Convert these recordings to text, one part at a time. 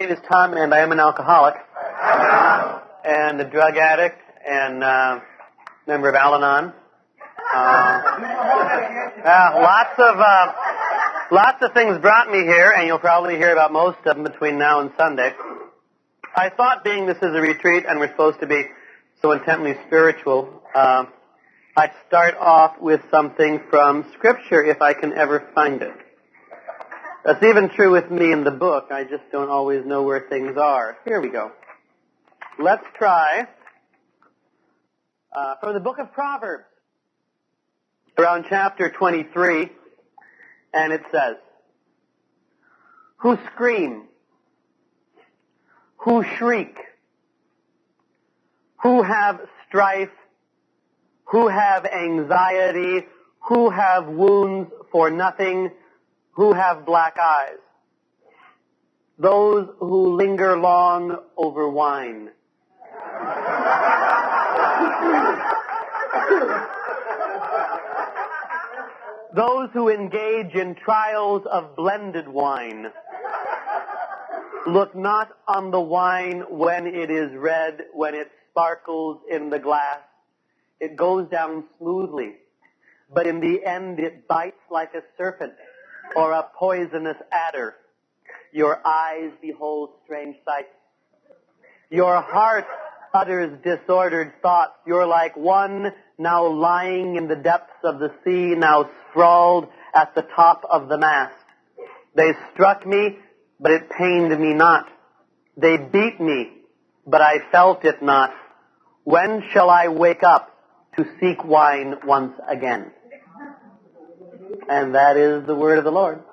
name is Tom, and I am an alcoholic and a drug addict and member of Al-Anon. Lots of things brought me here, and you'll probably hear about most of them between now and Sunday. I thought, being this is a retreat and we're supposed to be so intently spiritual, I'd start off with something from Scripture if I can ever find it. That's even true with me in the book. I just don't always know where things are. Here we go. Let's try from the book of Proverbs, around chapter 23, and it says, "Who scream? Who shriek? Who have strife? Who have anxiety? Who have wounds for nothing? Who have black eyes? Those who linger long over wine." Those who engage in trials of blended wine. Look not on the wine when it is red, when it sparkles in the glass. It goes down smoothly, but in the end it bites like a serpent or a poisonous adder. Your eyes behold strange sights. Your heart utters disordered thoughts. You're like one now lying in the depths of the sea, now sprawled at the top of the mast. They struck me, but it pained me not. They beat me, but I felt it not. When shall I wake up to seek wine once again? And that is the word of the Lord.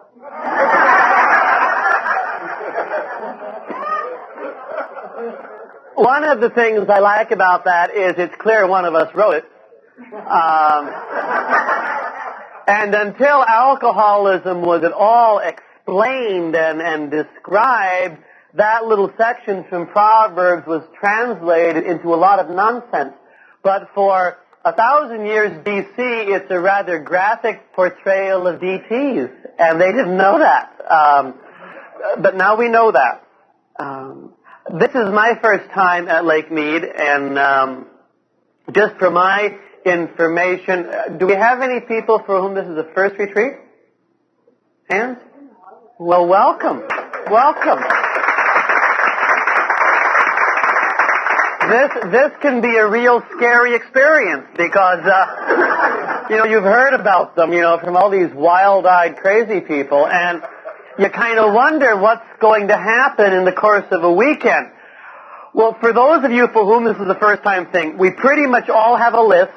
One of the things I like about that is it's clear one of us wrote it. And until alcoholism was at all explained and described, that little section from Proverbs was translated into a lot of nonsense. But for 1,000 years BC, it's a rather graphic portrayal of DTs, and they didn't know that. But now we know that. This is my first time at Lake Mead, and just for my information, do we have any people for whom this is the first retreat? Hands? Well, welcome. Welcome. This can be a real scary experience because, you've heard about them, from all these wild-eyed crazy people, and you kind of wonder what's going to happen in the course of a weekend. Well, for those of you for whom this is the first time thing, we pretty much all have a list,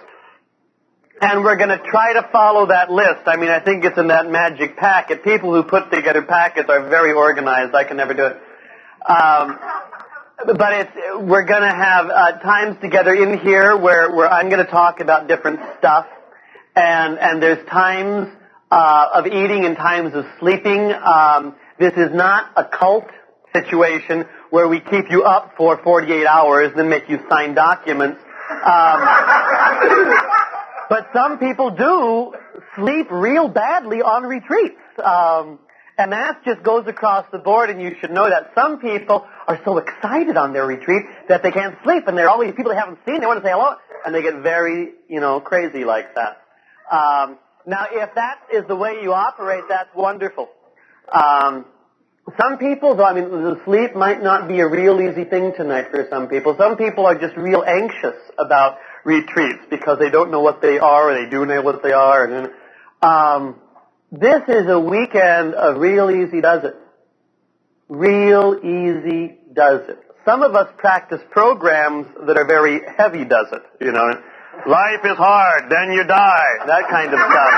and we're going to try to follow that list. I mean, I think it's in that magic packet. People who put together packets are very organized. I can never do it. But we're going to have times together in here where I'm going to talk about different stuff, and there's times of eating and times of sleeping. This is not a cult situation where we keep you up for 48 hours and then make you sign documents. But some people do sleep real badly on retreats. And that just goes across the board, and you should know that some people are so excited on their retreat that they can't sleep, and there are all these people they haven't seen, they want to say hello, and they get very, crazy like that. Now, if that is the way you operate, that's wonderful. Some people, though, the sleep might not be a real easy thing tonight for some people. Some people are just real anxious about retreats because they don't know what they are, or they do know what they are. And this is a weekend of real easy does it. Real easy does it. Some of us practice programs that are very heavy does it, Life is hard, then you die, that kind of stuff.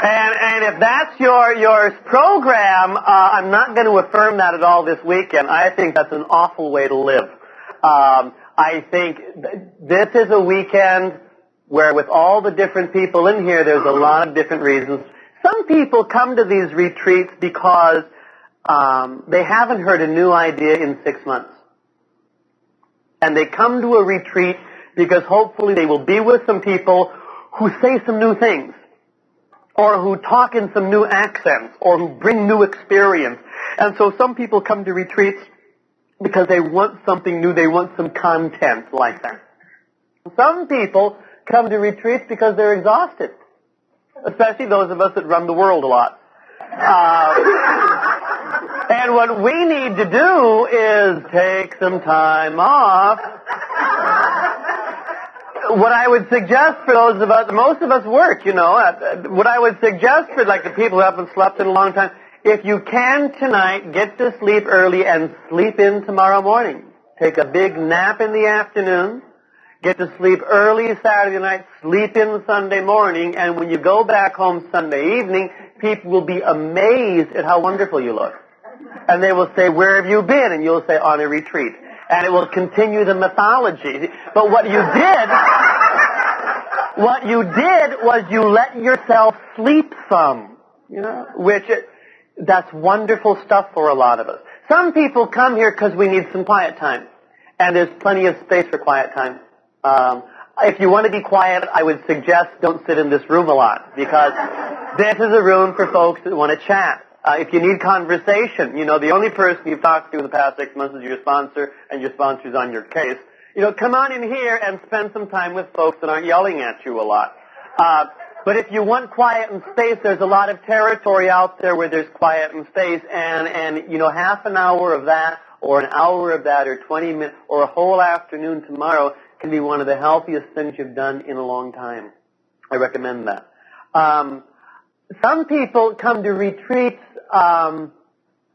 And if that's your program, I'm not going to affirm that at all this weekend. I think that's an awful way to live. I think this is a weekend where with all the different people in here, there's a lot of different reasons. Some people come to these retreats because they haven't heard a new idea in 6 months. And they come to a retreat because hopefully they will be with some people who say some new things. or who talk in some new accents, or who bring new experience. And so some people come to retreats because they want something new, they want some content like that. Some people come to retreats because they're exhausted, especially those of us that run the world a lot. And what we need to do is take some time off. What I would suggest for those of us, most of us work, what I would suggest for like the people who haven't slept in a long time, if you can tonight, get to sleep early and sleep in tomorrow morning. Take a big nap in the afternoon, get to sleep early Saturday night, sleep in Sunday morning, and when you go back home Sunday evening, people will be amazed at how wonderful you look. And they will say, where have you been? And you'll say, on a retreat. And it will continue the mythology. But what you did was you let yourself sleep some, that's wonderful stuff for a lot of us. Some people come here because we need some quiet time. And there's plenty of space for quiet time. If you want to be quiet, I would suggest don't sit in this room a lot, because this is a room for folks that want to chat. If you need conversation, the only person you've talked to in the past 6 months is your sponsor, and your sponsor's on your case. Come on in here and spend some time with folks that aren't yelling at you a lot. But if you want quiet and space, there's a lot of territory out there where there's quiet and space, and half an hour of that, or an hour of that, or 20 minutes, or a whole afternoon tomorrow can be one of the healthiest things you've done in a long time. I recommend that. Some people come to retreats on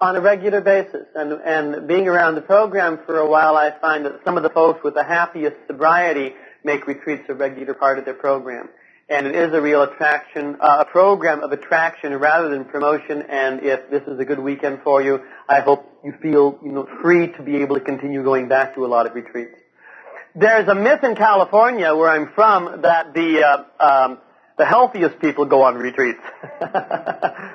a regular basis, and being around the program for a while, I find that some of the folks with the happiest sobriety make retreats a regular part of their program. And it is a real attraction, a program of attraction rather than promotion. And if this is a good weekend for you, I hope you feel free to be able to continue going back to a lot of retreats. There's a myth in California, where I'm from, that the healthiest people go on retreats.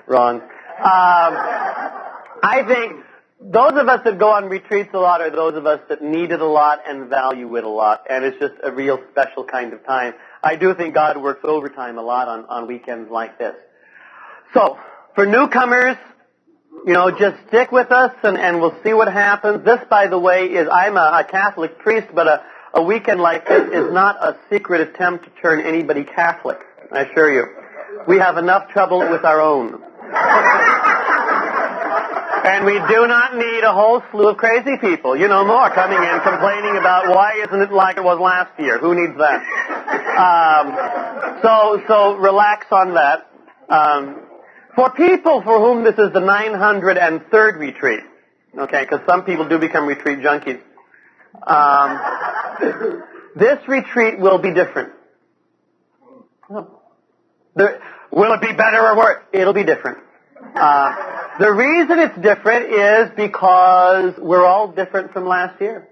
Wrong. I think those of us that go on retreats a lot are those of us that need it a lot and value it a lot, and it's just a real special kind of time. I do think God works overtime a lot on weekends like this. So, for newcomers, just stick with us and we'll see what happens. This, by the way, I'm a Catholic priest, but a weekend like this is not a secret attempt to turn anybody Catholic, I assure you. We have enough trouble with our own. And we do not need a whole slew of crazy people, more coming in complaining about why isn't it like it was last year. Who needs that? So relax on that. For people for whom this is the 903rd retreat, okay, because some people do become retreat junkies, this retreat will be different. Will it be better or worse? It'll be different. The reason it's different is because we're all different from last year.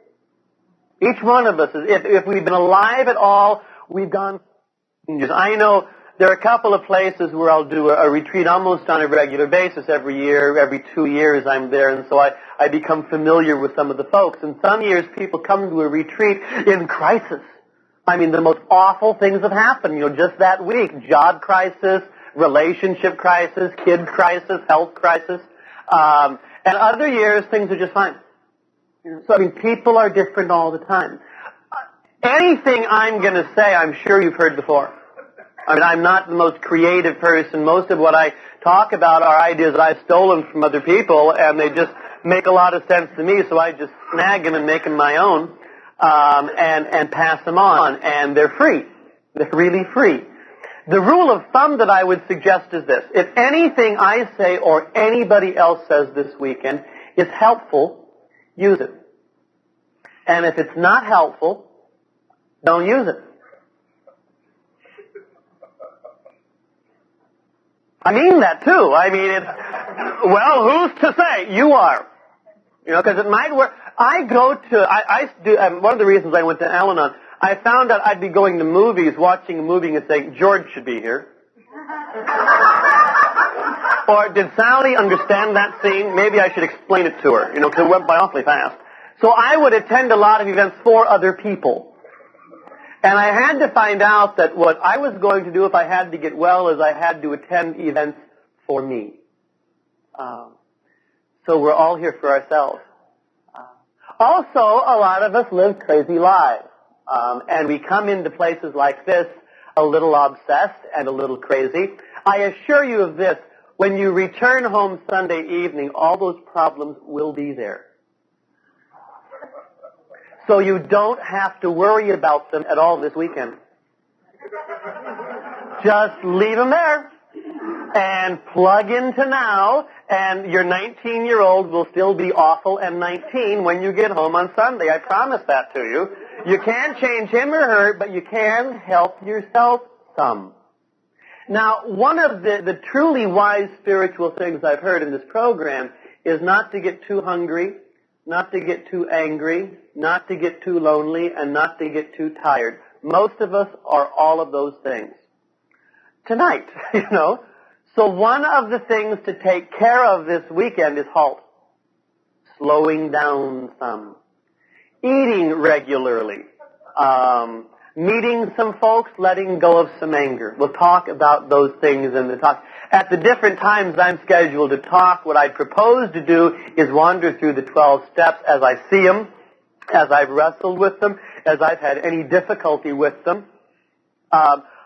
Each one of us is, if we've been alive at all, we've gone. I know there are a couple of places where I'll do a retreat almost on a regular basis every year. Every 2 years I'm there, and so I become familiar with some of the folks. And some years people come to a retreat in crisis. I mean, the most awful things have happened, just that week. Job crisis, relationship crisis, kid crisis, health crisis. And other years, things are just fine. So, people are different all the time. Anything I'm going to say, I'm sure you've heard before. I'm not the most creative person. Most of what I talk about are ideas that I've stolen from other people, and they just make a lot of sense to me, so I just snag them and make them my own, and pass them on. And they're free. They're really free. The rule of thumb that I would suggest is this. If anything I say or anybody else says this weekend is helpful, use it. And if it's not helpful, don't use it. I mean that too. Who's to say? You are. Because it might work. I do, one of the reasons I went to Al-Anon, I found out I'd be going to movies, watching a movie and saying, George should be here. Or did Sally understand that scene? Maybe I should explain it to her, because it went by awfully fast. So I would attend a lot of events for other people. And I had to find out that what I was going to do if I had to get well is I had to attend events for me. So we're all here for ourselves. Also, a lot of us live crazy lives. And we come into places like this a little obsessed and a little crazy. I assure you of this, when you return home Sunday evening, all those problems will be there. So you don't have to worry about them at all this weekend. Just leave them there and plug into now, and your 19-year-old will still be awful and 19 when you get home on Sunday. I promise that to you. You can't change him or her, but you can help yourself some. Now, one of the truly wise spiritual things I've heard in this program is not to get too hungry, not to get too angry, not to get too lonely, and not to get too tired. Most of us are all of those things. Tonight, So one of the things to take care of this weekend is halt. Slowing down some. Eating regularly. Meeting some folks, letting go of some anger. We'll talk about those things in the talk. At the different times I'm scheduled to talk, what I propose to do is wander through the 12 steps as I see them, as I've wrestled with them, as I've had any difficulty with them.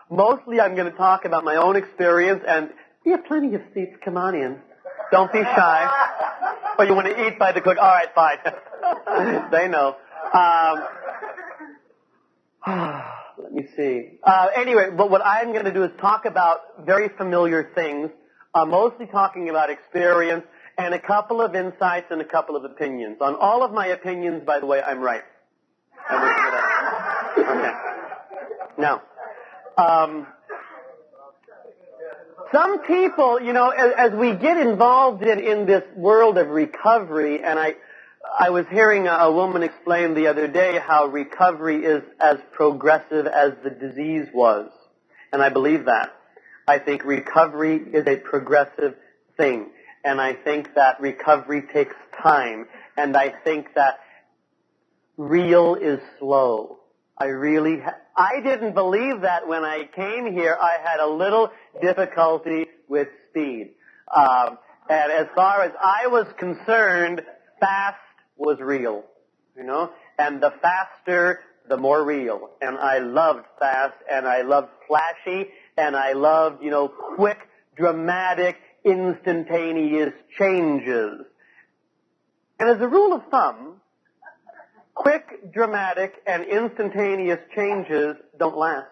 Mostly I'm going to talk about my own experience, and we have plenty of seats. Come on in. Don't be shy. Or you want to eat by the cook. All right, fine. They know. Let me see. Anyway, but what I'm going to do is talk about very familiar things, mostly talking about experience and a couple of insights and a couple of opinions. On all of my opinions, by the way, I'm right. Okay. Now, some people, as we get involved in this world of recovery, and I was hearing a woman explain the other day how recovery is as progressive as the disease was. And I believe that. I think recovery is a progressive thing. And I think that recovery takes time. And I think that real is slow. I didn't believe that when I came here. I had a little difficulty with speed. And as far as I was concerned, fast was real, and the faster, the more real. And I loved fast, and I loved flashy, and I loved, quick, dramatic, instantaneous changes. And as a rule of thumb, quick, dramatic, and instantaneous changes don't last.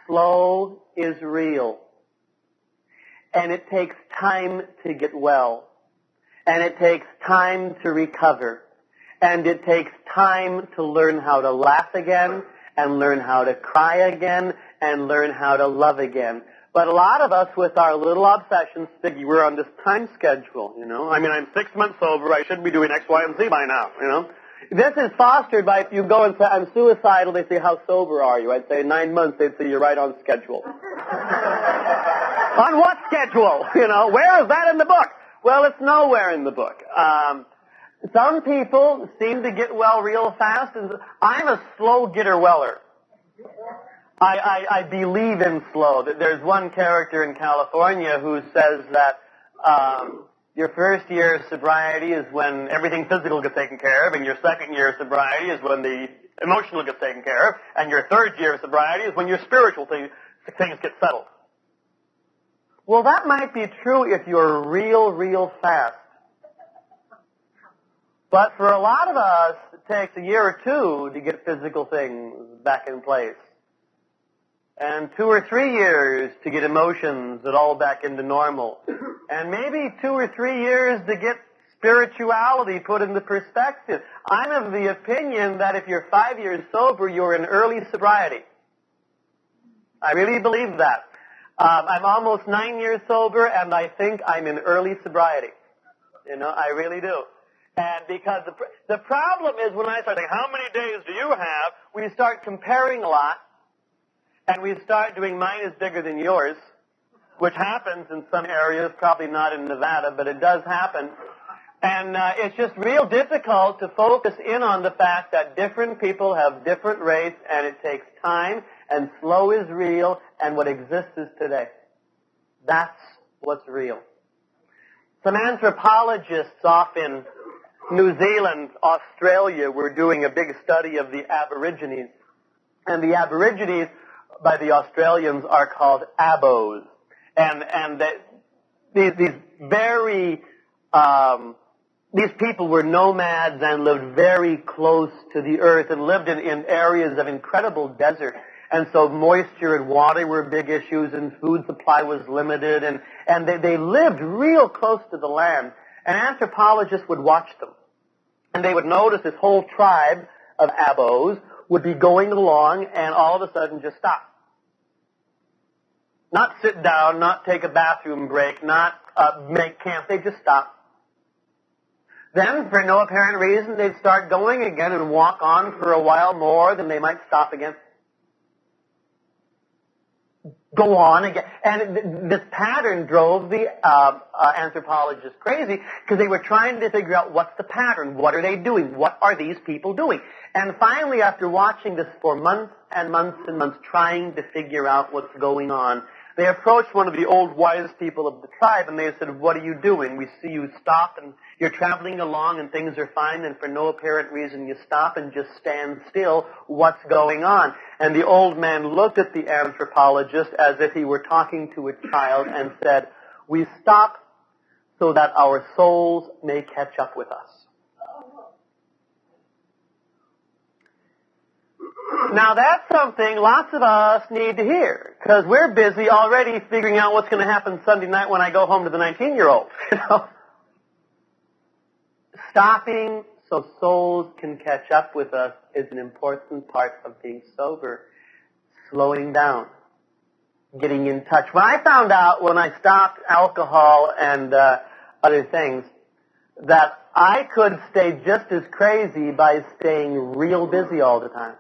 Slow is real. And it takes time to get well. And it takes time to recover. And it takes time to learn how to laugh again, and learn how to cry again, and learn how to love again. But a lot of us with our little obsessions think we're on this time schedule, I'm 6 months sober, I should be doing X, Y, and Z by now, This is fostered by if you go and say, I'm suicidal, they say, how sober are you? I'd say 9 months, they'd say, you're right on schedule. On what schedule? Where is that in the book? Well, it's nowhere in the book. Some people seem to get well real fast, and I'm a slow getter-weller. I believe in slow. There's one character in California who says that your first year of sobriety is when everything physical gets taken care of, and your second year of sobriety is when the emotional gets taken care of, and your third year of sobriety is when your spiritual things get settled. Well, that might be true if you're real fast. But for a lot of us, it takes a year or two to get physical things back in place. And 2 or 3 years to get emotions that all back into normal. And maybe 2 or 3 years to get spirituality put into perspective. I'm of the opinion that if you're 5 years sober, you're in early sobriety. I really believe that. I'm almost 9 years sober, and I think I'm in early sobriety. I really do. And because the problem is when I start saying, how many days do you have? We start comparing a lot, and we start doing mine is bigger than yours, which happens in some areas, probably not in Nevada, but it does happen. And it's just real difficult to focus in on the fact that different people have different rates, and it takes time, and slow is real, and what exists is today. That's what's real. Some anthropologists off in New Zealand, Australia, were doing a big study of the Aborigines. And the Aborigines, by the Australians, are called Abos. And these people were nomads and lived very close to the earth and lived in areas of incredible desert. And so moisture and water were big issues, and food supply was limited, and they lived real close to the land. And anthropologists would watch them. And they would notice this whole tribe of Abos would be going along and all of a sudden just stop. Not sit down, not take a bathroom break, not make camp. They just stop. Then, for no apparent reason, they'd start going again and walk on for a while more, then they might stop again. Go on again. And this pattern drove the anthropologists crazy because they were trying to figure out what's the pattern, what are they doing, what are these people doing. And finally, after watching this for months and months and months, trying to figure out what's going on, they approached one of the old wise people of the tribe and they said, what are you doing? We see you stop and you're traveling along and things are fine, and for no apparent reason you stop and just stand still. What's going on? And the old man looked at the anthropologist as if he were talking to a child and said, we stop so that our souls may catch up with us. Now that's something lots of us need to hear, because we're busy already figuring out what's going to happen Sunday night when I go home to the 19-year-old. You know? Stopping so souls can catch up with us is an important part of being sober. Slowing down. Getting in touch. When I found out when I stopped alcohol and other things that I could stay just as crazy by staying real busy all the time.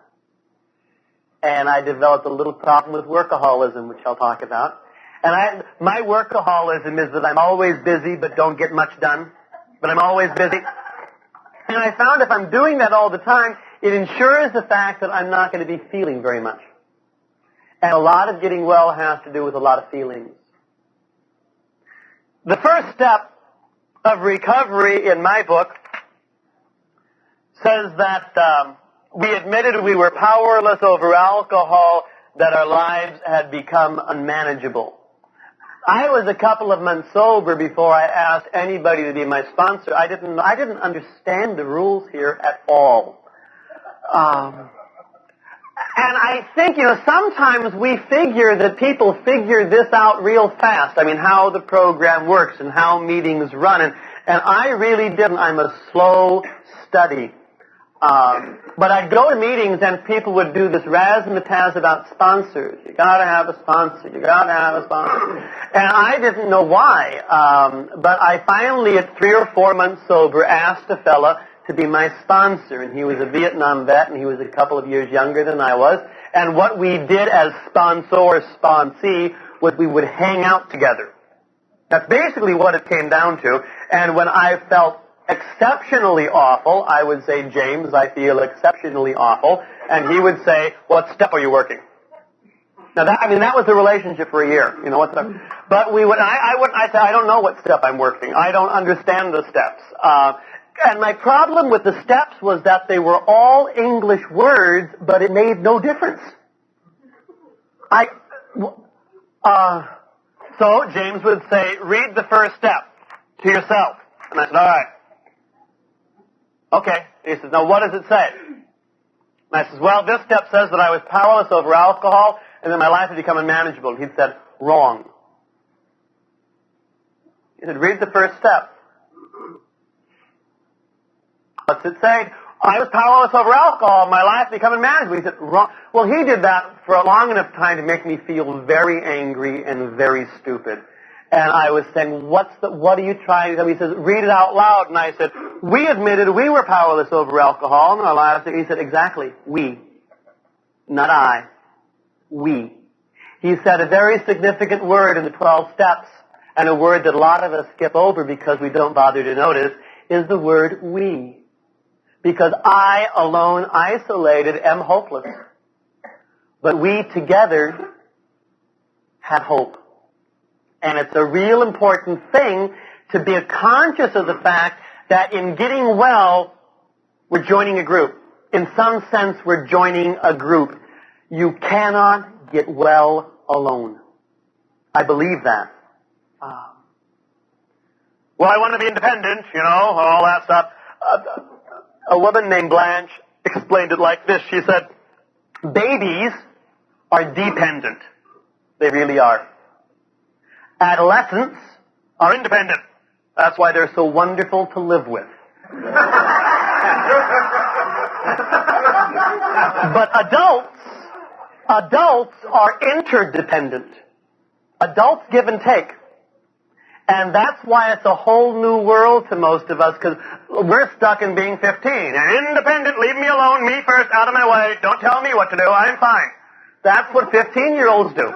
And I developed a little problem with workaholism, which I'll talk about. And my workaholism is that I'm always busy but don't get much done. But I'm always busy. And I found if I'm doing that all the time, it ensures the fact that I'm not going to be feeling very much. And a lot of getting well has to do with a lot of feelings. The first step of recovery in my book says that we admitted we were powerless over alcohol, that our lives had become unmanageable. I was a couple of months sober before I asked anybody to be my sponsor. I didn't understand the rules here at all. And I think, sometimes we figure that people figure this out real fast. I mean, how the program works and how meetings run. And I really didn't. I'm a slow study. But I'd go to meetings and people would do this razzmatazz about sponsors. You gotta have a sponsor. You gotta have a sponsor. And I didn't know why. But I finally, at 3 or 4 months sober, asked a fella to be my sponsor. And he was a Vietnam vet and he was a couple of years younger than I was. And what we did as sponsor or sponsee was we would hang out together. That's basically what it came down to. And when I felt exceptionally awful, I would say, James, I feel exceptionally awful. And he would say, what step are you working? Now that was the relationship for a year. But I said, I don't know what step I'm working. I don't understand the steps. And my problem with the steps was that they were all English words, but it made no difference. So James would say, read the first step to yourself. And I said, all right. Okay. He says, now what does it say? And I says, well, this step says that I was powerless over alcohol and that my life had become unmanageable. And he said, wrong. He said, read the first step. What's it say? I was powerless over alcohol and my life had become unmanageable. He said, wrong. Well, he did that for a long enough time to make me feel very angry and very stupid. And I was saying, what are you trying to do? He says, read it out loud. And I said, we admitted we were powerless over alcohol in our lives. He said, exactly, we. Not I. We. He said a very significant word in the 12 steps, and a word that a lot of us skip over because we don't bother to notice. is the word we. Because I alone, isolated, am hopeless. But we together have hope. And it's a real important thing to be conscious of the fact that in getting well, we're joining a group. In some sense, we're joining a group. You cannot get well alone. I believe that. Well, I want to be independent, all that stuff. A woman named Blanche explained it like this. She said, babies are dependent. They really are. Adolescents are independent. That's why they're so wonderful to live with. But adults are interdependent. Adults give and take. And that's why it's a whole new world to most of us, because we're stuck in being 15. And independent, leave me alone, me first, out of my way, don't tell me what to do, I'm fine. That's what 15-year-olds do.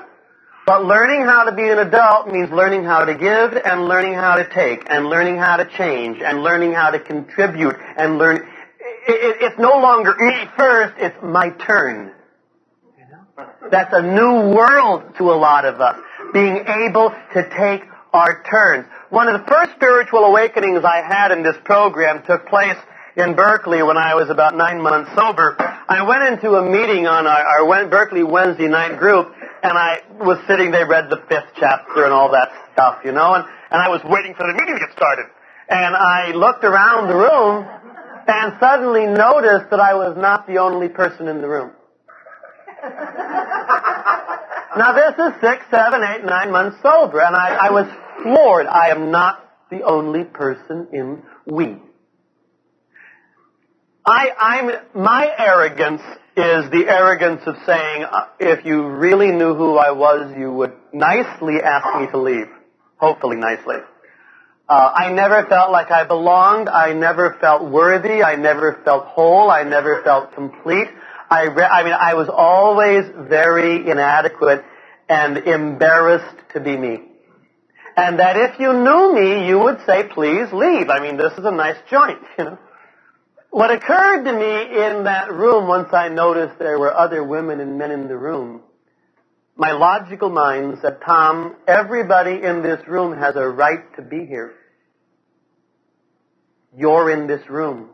But learning how to be an adult means learning how to give and learning how to take and learning how to change and learning how to contribute and learn. It's no longer me first, it's my turn. That's a new world to a lot of us, being able to take our turns. One of the first spiritual awakenings I had in this program took place in Berkeley when I was about 9 months sober. I went into a meeting on our Berkeley Wednesday night group, and I was sitting, they read the 5th chapter and all that stuff, and I was waiting for the meeting to get started. And I looked around the room and suddenly noticed that I was not the only person in the room. Now this is 6, 7, 8, 9 months sober, and I was floored. I am not the only person in we. My arrogance is the arrogance of saying, if you really knew who I was, you would nicely ask me to leave. Hopefully nicely. I never felt like I belonged. I never felt worthy. I never felt whole. I never felt complete. I was always very inadequate and embarrassed to be me. And that if you knew me, you would say, please leave. This is a nice joint, What occurred to me in that room once I noticed there were other women and men in the room, my logical mind said, Tom, everybody in this room has a right to be here. You're in this room.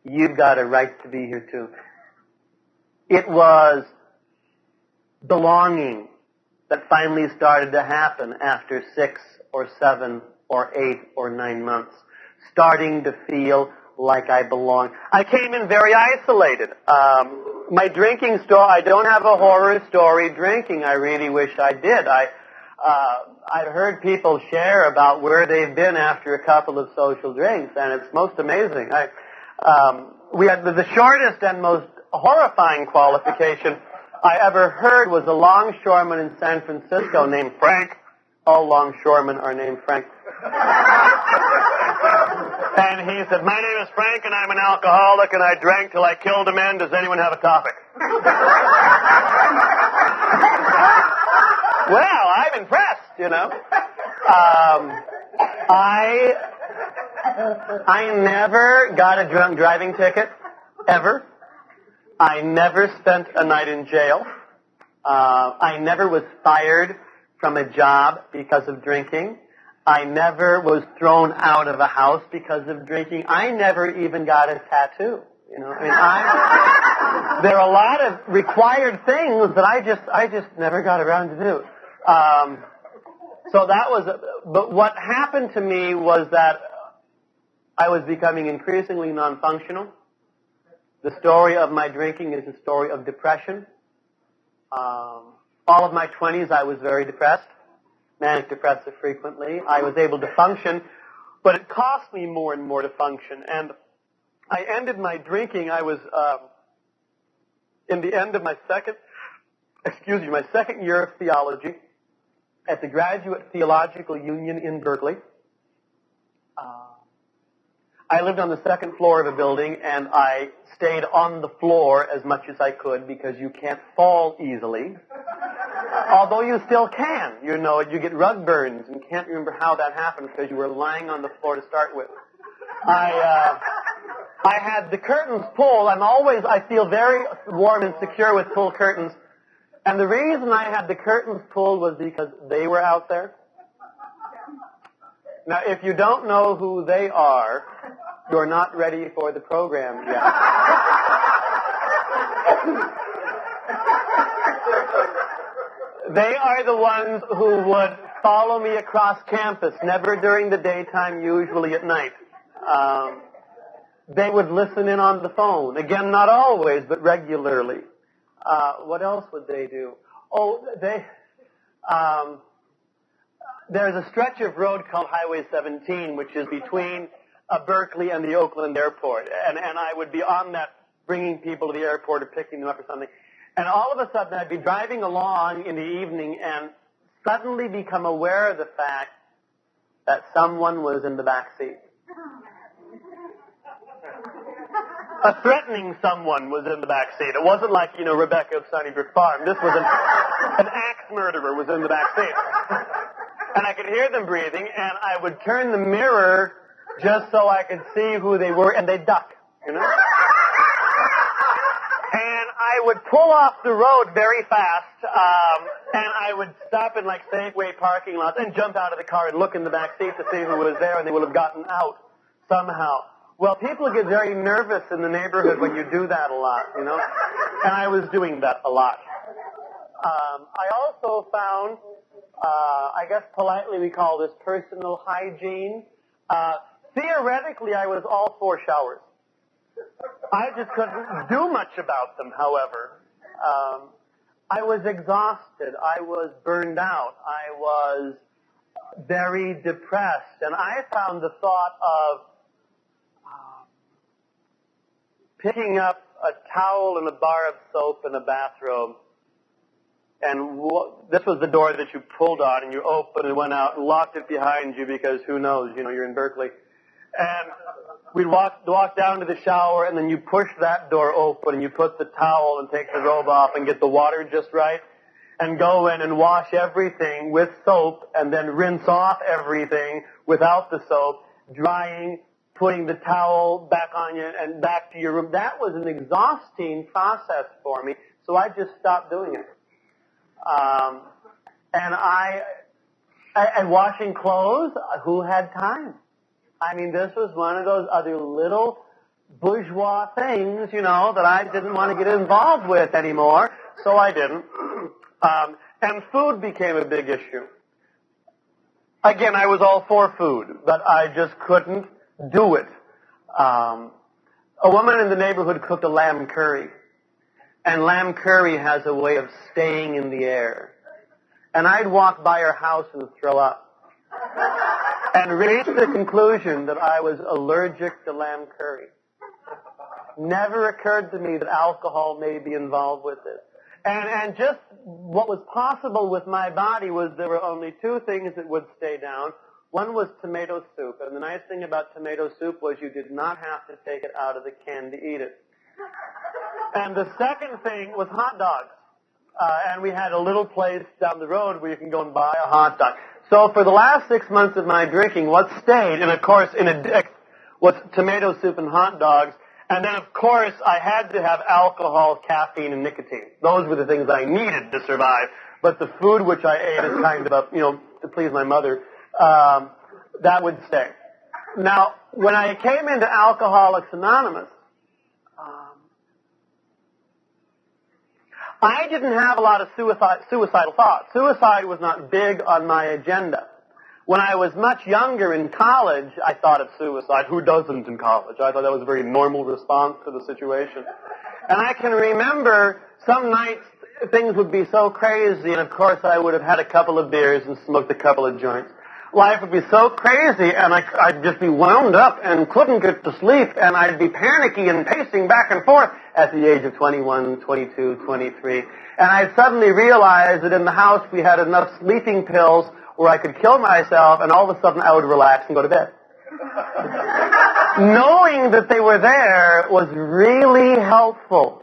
You've got a right to be here too. It was belonging that finally started to happen after 6 or 7 or 8 or 9 months. Starting to feel like I belong. I came in very isolated. My drinking story, I don't have a horror story drinking. I really wish I did. I've heard people share about where they've been after a couple of social drinks, and it's most amazing. We had the shortest and most horrifying qualification I ever heard was a longshoreman in San Francisco named Frank. All longshoremen are named Frank. And he said, my name is Frank and I'm an alcoholic and I drank till I killed a man. Does anyone have a topic? Well, I'm impressed, I never got a drunk driving ticket, ever. I never spent a night in jail. I never was fired from a job because of drinking. I never was thrown out of a house because of drinking. I never even got a tattoo. There are a lot of required things that I just never got around to do. But what happened to me was that I was becoming increasingly non-functional. The story of my drinking is a story of depression. All of my 20s I was very depressed, manic depressive frequently. I was able to function, but it cost me more and more to function. And I ended my drinking, I was in the end of my second year of theology at the Graduate Theological Union in Berkeley. I lived on the second floor of a building, and I stayed on the floor as much as I could because you can't fall easily. Although you still can. You get rug burns and can't remember how that happened because you were lying on the floor to start with. I had the curtains pulled. I feel very warm and secure with pulled curtains. And the reason I had the curtains pulled was because they were out there. Now, if you don't know who they are, you're not ready for the program yet. They are the ones who would follow me across campus, never during the daytime, usually at night. They would listen in on the phone. Again, not always, but regularly. What else would they do? There's a stretch of road called Highway 17, which is between Berkeley and the Oakland airport. And I would be on that, bringing people to the airport or picking them up or something. And all of a sudden, I'd be driving along in the evening and suddenly become aware of the fact that someone was in the back seat. A threatening someone was in the back seat. It wasn't like, Rebecca of Sunnybrook Farm. This was an axe murderer was in the back seat. And I could hear them breathing, and I would turn the mirror just so I could see who they were, and they'd duck, And I would pull off the road very fast, and I would stop in Safeway parking lots and jump out of the car and look in the back seat to see who was there, and they would have gotten out somehow. Well, people get very nervous in the neighborhood when you do that a lot, And I was doing that a lot. I also found, I guess politely we call this personal hygiene. Theoretically, I was all for showers. I just couldn't do much about them, however. I was exhausted. I was burned out. I was very depressed. And I found the thought of picking up a towel and a bar of soap and a bathrobe. And this was the door that you pulled on, and you opened and went out and locked it behind you because who knows, you're in Berkeley. And we'd walk down to the shower, and then you push that door open, and you put the towel and take the robe off and get the water just right, and go in and wash everything with soap, and then rinse off everything without the soap, drying, putting the towel back on you and back to your room. That was an exhausting process for me, so I just stopped doing it. And washing clothes, who had time? I mean, this was one of those other little bourgeois things, that I didn't want to get involved with anymore, so I didn't. And food became a big issue. Again, I was all for food, but I just couldn't do it. A woman in the neighborhood cooked a lamb curry. And lamb curry has a way of staying in the air. And I'd walk by her house and throw up. And reach the conclusion that I was allergic to lamb curry. Never occurred to me that alcohol may be involved with it. And just what was possible with my body was there were only two things that would stay down. One was tomato soup. And the nice thing about tomato soup was you did not have to take it out of the can to eat it. And the second thing was hot dogs. And we had a little place down the road where you can go and buy a hot dog. So for the last 6 months of my drinking, what stayed, and of course was tomato soup and hot dogs. And then of course I had to have alcohol, caffeine, and nicotine. Those were the things I needed to survive. But the food which I ate is kind of to please my mother, that would stay. Now, when I came into Alcoholics Anonymous, I didn't have a lot of suicidal thoughts. Suicide was not big on my agenda. When I was much younger in college, I thought of suicide. Who doesn't in college? I thought that was a very normal response to the situation. And I can remember some nights things would be so crazy, and of course I would have had a couple of beers and smoked a couple of joints. Life would be so crazy, and I'd just be wound up and couldn't get to sleep, and I'd be panicky and pacing back and forth at the age of 21, 22, 23. And I'd suddenly realize that in the house we had enough sleeping pills where I could kill myself, and all of a sudden I would relax and go to bed. Knowing that they were there was really helpful.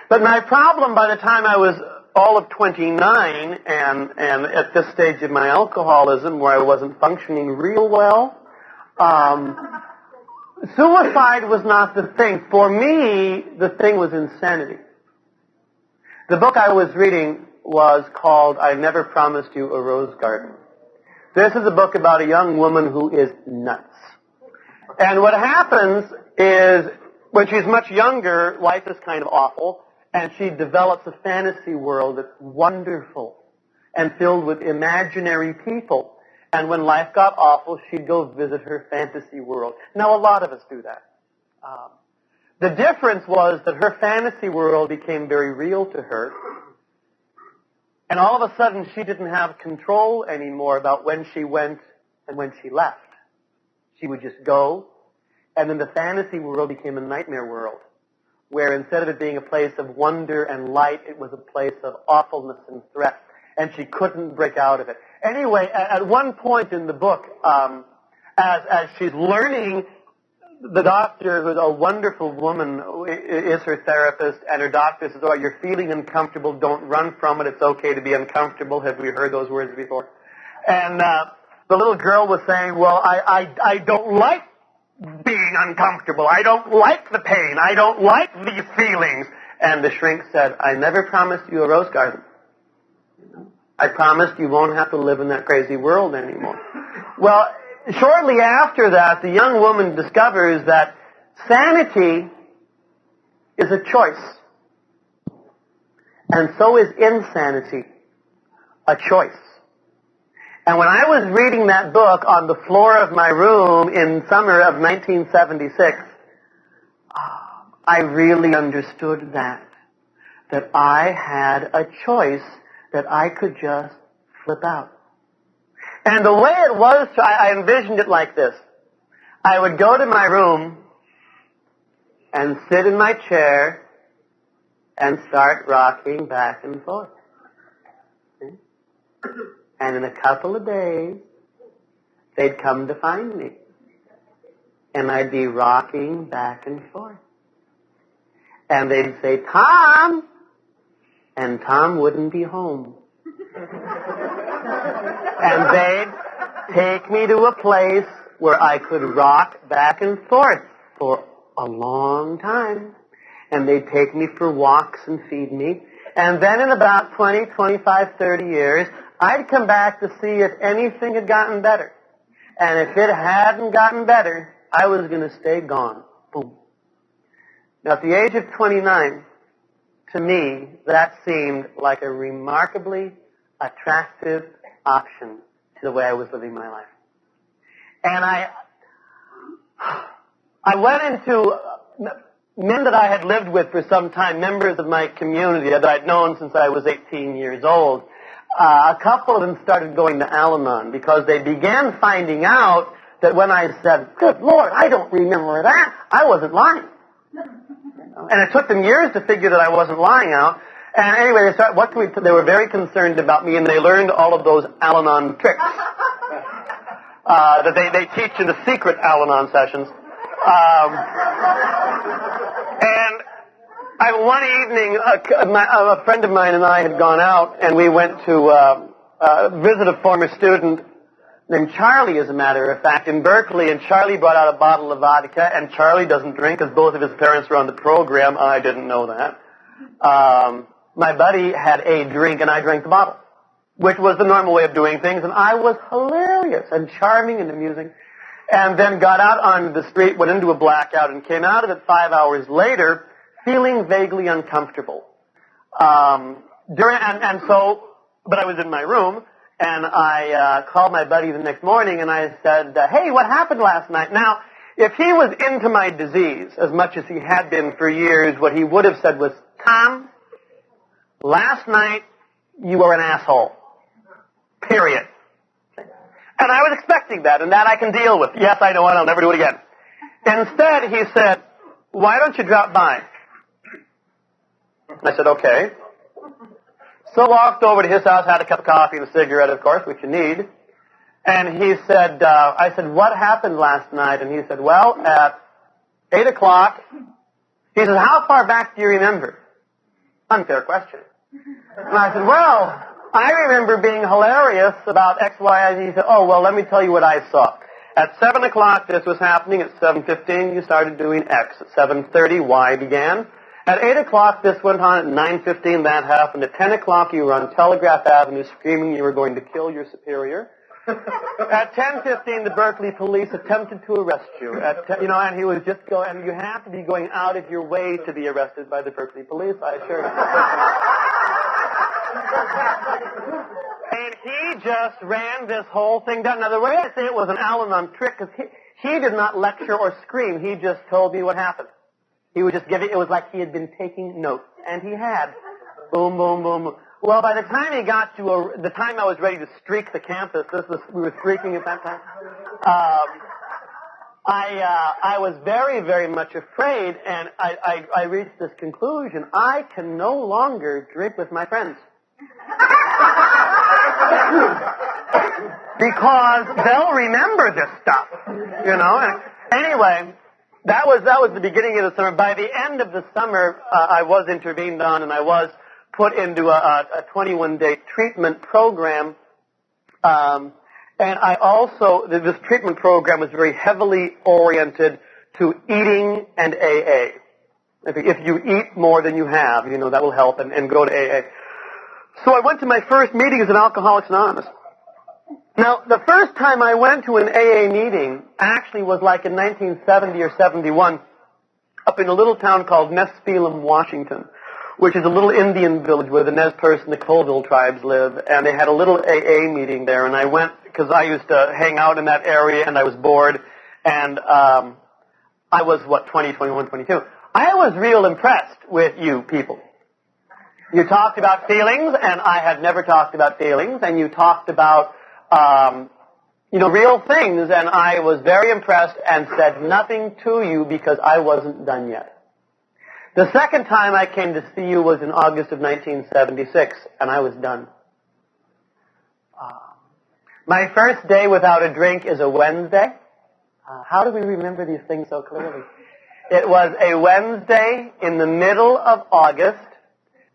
But my problem by the time I was all of 29, and at this stage of my alcoholism where I wasn't functioning real well, Suicide was not the thing. For me, the thing was insanity. The book I was reading was called I Never Promised You a Rose Garden. This is a book about a young woman who is nuts. And what happens is, when she's much younger, life is kind of awful, and she develops a fantasy world that's wonderful and filled with imaginary people. And when life got awful, she'd go visit her fantasy world. Now, a lot of us do that. The difference was that her fantasy world became very real to her. And all of a sudden, she didn't have control anymore about when she went and when she left. She would just go, and then the fantasy world became a nightmare world, where instead of it being a place of wonder and light, it was a place of awfulness and threat, and she couldn't break out of it. Anyway, at one point in the book, as she's learning, the doctor, who's a wonderful woman, is her therapist, and her doctor says, "Oh, you're feeling uncomfortable. Don't run from it. It's okay to be uncomfortable." Have we heard those words before? And the little girl was saying, "Well, I don't like being uncomfortable. I don't like the pain. I don't like these feelings." And the shrink said, "I never promised you a rose garden. I promised you won't have to live in that crazy world anymore." Well, shortly after that, the young woman discovers that sanity is a choice. And so is insanity a choice. And when I was reading that book on the floor of my room in summer of 1976, I really understood that I had a choice that I could just flip out. And the way it was, I envisioned it like this. I would go to my room and sit in my chair and start rocking back and forth. And in a couple of days, they'd come to find me. And I'd be rocking back and forth. And they'd say, "Tom!" And Tom wouldn't be home. And they'd take me to a place where I could rock back and forth for a long time. And they'd take me for walks and feed me. And then in about 20, 25, 30 years, I'd come back to see if anything had gotten better. And if it hadn't gotten better, I was going to stay gone. Boom. Now, at the age of 29, to me, that seemed like a remarkably attractive option to the way I was living my life. And I went into men that I had lived with for some time, members of my community that I'd known since I was 18 years old. A couple of them started going to Al-Anon because they began finding out that when I said, "Good Lord, I don't remember that," I wasn't lying. And it took them years to figure that I wasn't lying out. And anyway, they were very concerned about me, and they learned all of those Al-Anon tricks that they teach in the secret Al-Anon sessions. And one evening, a friend of mine and I had gone out, and we went to visit a former student named Charlie, as a matter of fact, in Berkeley. And Charlie brought out a bottle of vodka, and Charlie doesn't drink because both of his parents were on the program. I didn't know that. My buddy had a drink, and I drank the bottle, which was the normal way of doing things. And I was hilarious and charming and amusing. And then got out on the street, went into a blackout, and came out of it 5 hours later feeling vaguely uncomfortable. But I was in my room, and I called my buddy the next morning, and I said, "Hey, what happened last night?" Now, if he was into my disease as much as he had been for years, what he would have said was, "Tom, last night you were an asshole. Period." And I was expecting that, and that I can deal with. Yes, I know it. I'll never do it again. Instead, he said, "Why don't you drop by?" I said, "Okay." So walked over to his house, had a cup of coffee and a cigarette, of course, which you need. And he said, I said, "What happened last night?" And he said, "Well, at 8 o'clock, he says, how far back do you remember?" Unfair question. And I said, "Well, I remember being hilarious about X, Y, and Z." He said, "Oh, well, let me tell you what I saw." At 7 o'clock, this was happening. At 7:15, you started doing X. At 7:30, Y began. At 8 o'clock, this went on. At 9:15, that happened. At 10 o'clock, you were on Telegraph Avenue screaming you were going to kill your superior. At 10:15, the Berkeley police attempted to arrest you. And he was just going, and you have to be going out of your way to be arrested by the Berkeley police, I assure you. And he just ran this whole thing down. Now, the way I say it was an Al-Anon trick, because he did not lecture or scream. He just told me what happened. He would just give it was like he had been taking notes. And he had. Boom, boom, boom, boom. Well, by the time he got to the time I was ready to streak the campus, we were streaking at that time, I was very, very much afraid, and I reached this conclusion. I can no longer drink with my friends. Because they'll remember this stuff, And anyway, that was the beginning of the summer. By the end of the summer, I was intervened on, and I was put into a 21-day treatment program. And I also, this treatment program was very heavily oriented to eating and AA. If you eat more than you have, that will help, and go to AA. So I went to my first meeting as an Alcoholics Anonymous. Now, the first time I went to an AA meeting actually was like in 1970 or 71 up in a little town called Nespelem, Washington, which is a little Indian village where the Nez Perce and the Colville tribes live, and they had a little AA meeting there, and I went because I used to hang out in that area, and I was bored, and I was, 20, 21, 22. I was real impressed with you people. You talked about feelings, and I had never talked about feelings, and you talked about, real things, and I was very impressed and said nothing to you because I wasn't done yet. The second time I came to see you was in August of 1976, and I was done. My first day without a drink is a Wednesday. How do we remember these things so clearly? It was a Wednesday in the middle of August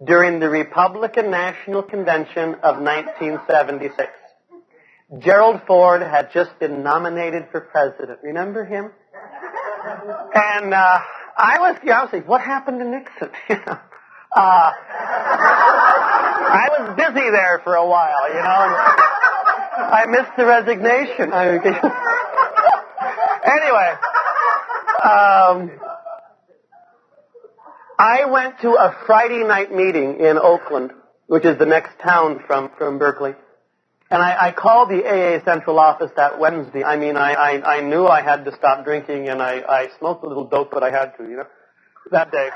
during the Republican National Convention of 1976. Gerald Ford had just been nominated for president. Remember him? And I was saying, what happened to Nixon? I was busy there for a while, and I missed the resignation. Anyway, I went to a Friday night meeting in Oakland, which is the next town from Berkeley. And I called the AA Central office that Wednesday. I knew I had to stop drinking, and I smoked a little dope, but I had to, that day.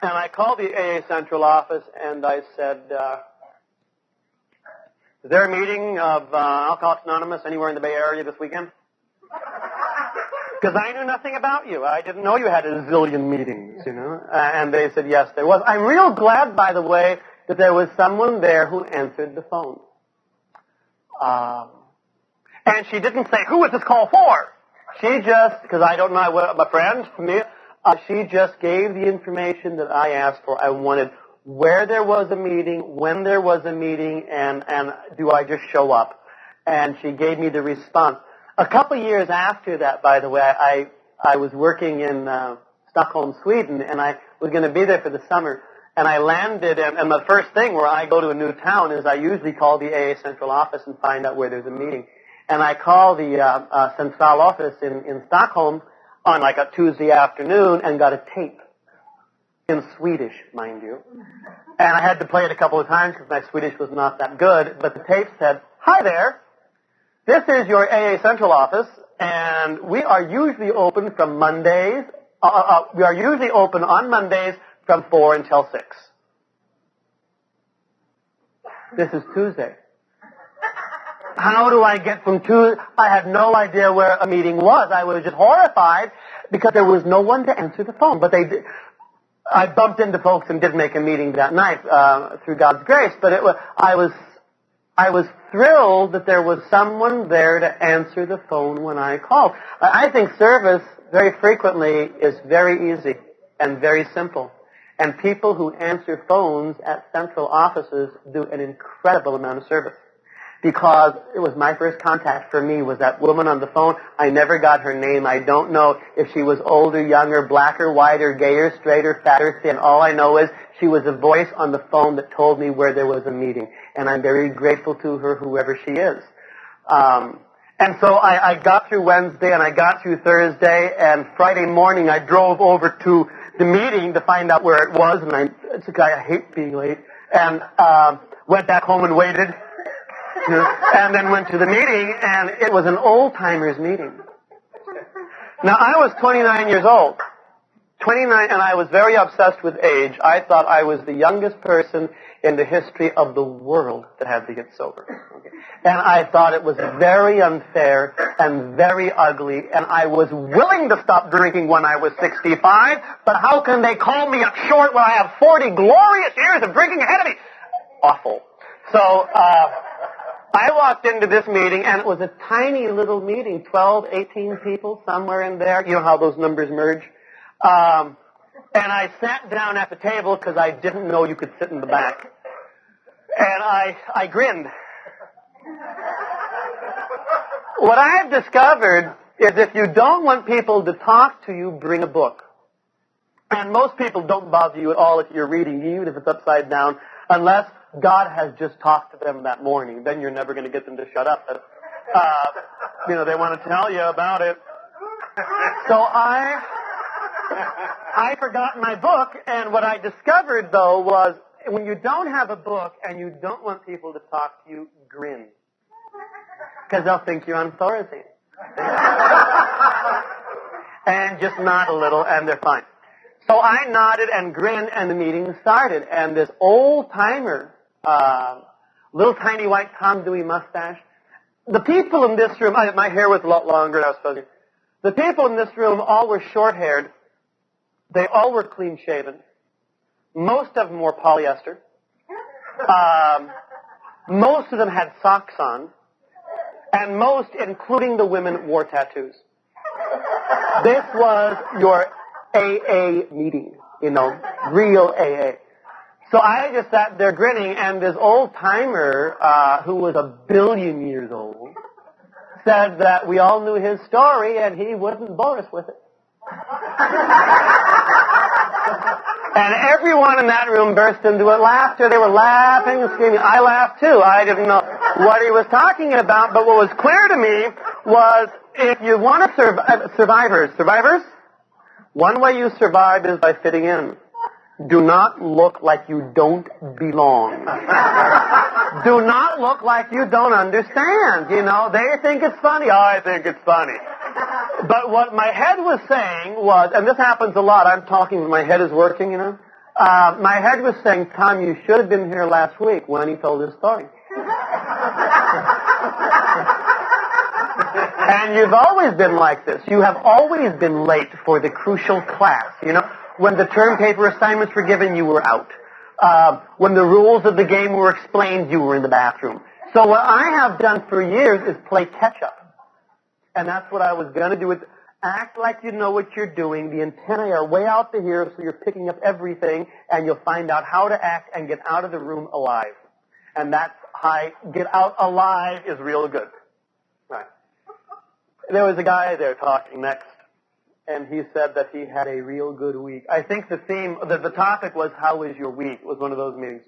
And I called the AA Central office, and I said, is there a meeting of Alcoholics Anonymous anywhere in the Bay Area this weekend? Because I knew nothing about you. I didn't know you had a zillion meetings, And they said, yes, there was. I'm real glad, by the way, that there was someone there who answered the phone. And she didn't say, who is this call for? She just, because I don't know what my friend, she just gave the information that I asked for. I wanted where there was a meeting, when there was a meeting, and do I just show up? And she gave me the response. A couple of years after that, by the way, I was working in Stockholm, Sweden, and I was going to be there for the summer. And I landed, and the first thing where I go to a new town is I usually call the AA Central office and find out where there's a meeting. And I call the Central office in Stockholm on like a Tuesday afternoon and got a tape in Swedish, mind you. And I had to play it a couple of times because my Swedish was not that good. But the tape said, hi there, this is your AA Central office, and we are usually open from Mondays. We are usually open on Mondays from 4 until 6. This is Tuesday. How do I get from Tuesday? I had no idea where a meeting was. I was just horrified because there was no one to answer the phone. But they did. I bumped into folks and did make a meeting that night through God's grace. But I was thrilled that there was someone there to answer the phone when I called. I think service very frequently is very easy and very simple. And people who answer phones at central offices do an incredible amount of service. because it was my first contact for me was that woman on the phone. I never got her name. I don't know if she was older, younger, blacker, whiter, gayer, straighter, fatter, thin. All I know is she was a voice on the phone that told me where there was a meeting. And I'm very grateful to her, whoever she is. And so I got through Wednesday and I got through Thursday, and Friday morning I drove over to the meeting to find out where it was, and I hate being late, and went back home and waited, and then went to the meeting, and it was an old-timers meeting. Now, I was 29 years old, 29, and I was very obsessed with age. I thought I was the youngest person in the history of the world that had to get sober. Okay. And I thought it was very unfair and very ugly, and I was willing to stop drinking when I was 65, but how can they call me up short when I have 40 glorious years of drinking ahead of me? Awful. So I walked into this meeting, and it was a tiny little meeting, 12, 18 people, somewhere in there. You know how those numbers merge? And I sat down at the table because I didn't know you could sit in the back. And I grinned. What I have discovered is if you don't want people to talk to you, bring a book. And most people don't bother you at all if you're reading, even if it's upside down, unless God has just talked to them that morning. Then you're never going to get them to shut up. But, they want to tell you about it. So I forgot my book, and what I discovered, though, was when you don't have a book and you don't want people to talk to you, grin. Because they'll think you're on authority. And just nod a little, and they're fine. So I nodded and grinned, and the meeting started. And this old-timer, little tiny white Tom Dewey mustache, the people in this room, my hair was a lot longer than I was supposed to. The people in this room all were short-haired. They all were clean-shaven. Most of them wore polyester. Most of them had socks on. And most, including the women, wore tattoos. This was your AA meeting, real AA. So I just sat there grinning, and this old-timer, who was 1 billion years old, said that we all knew his story, and he wouldn't bore us with it. And everyone in that room burst into laughter. They were laughing and screaming. I laughed too. I didn't know what he was talking about, but what was clear to me was if you want to survivors, one way you survive is by fitting in. Do not look like you don't belong. Do not look like you don't understand. They think it's funny. I think it's funny. But what my head was saying was, and this happens a lot, I'm talking, my head is working, my head was saying, Tom, you should have been here last week when he told his story. And you've always been like this. You have always been late for the crucial class. When the term paper assignments were given, you were out. When the rules of the game were explained, you were in the bathroom. So what I have done for years is play catch-up. And that's what I was going to do. Is act like you know what you're doing. The antennae are way out to here, so you're picking up everything, and you'll find out how to act and get out of the room alive. And that's how get out alive is real good. Right. There was a guy there talking next, and he said that he had a real good week. I think the topic was, how was your week? It was one of those meetings.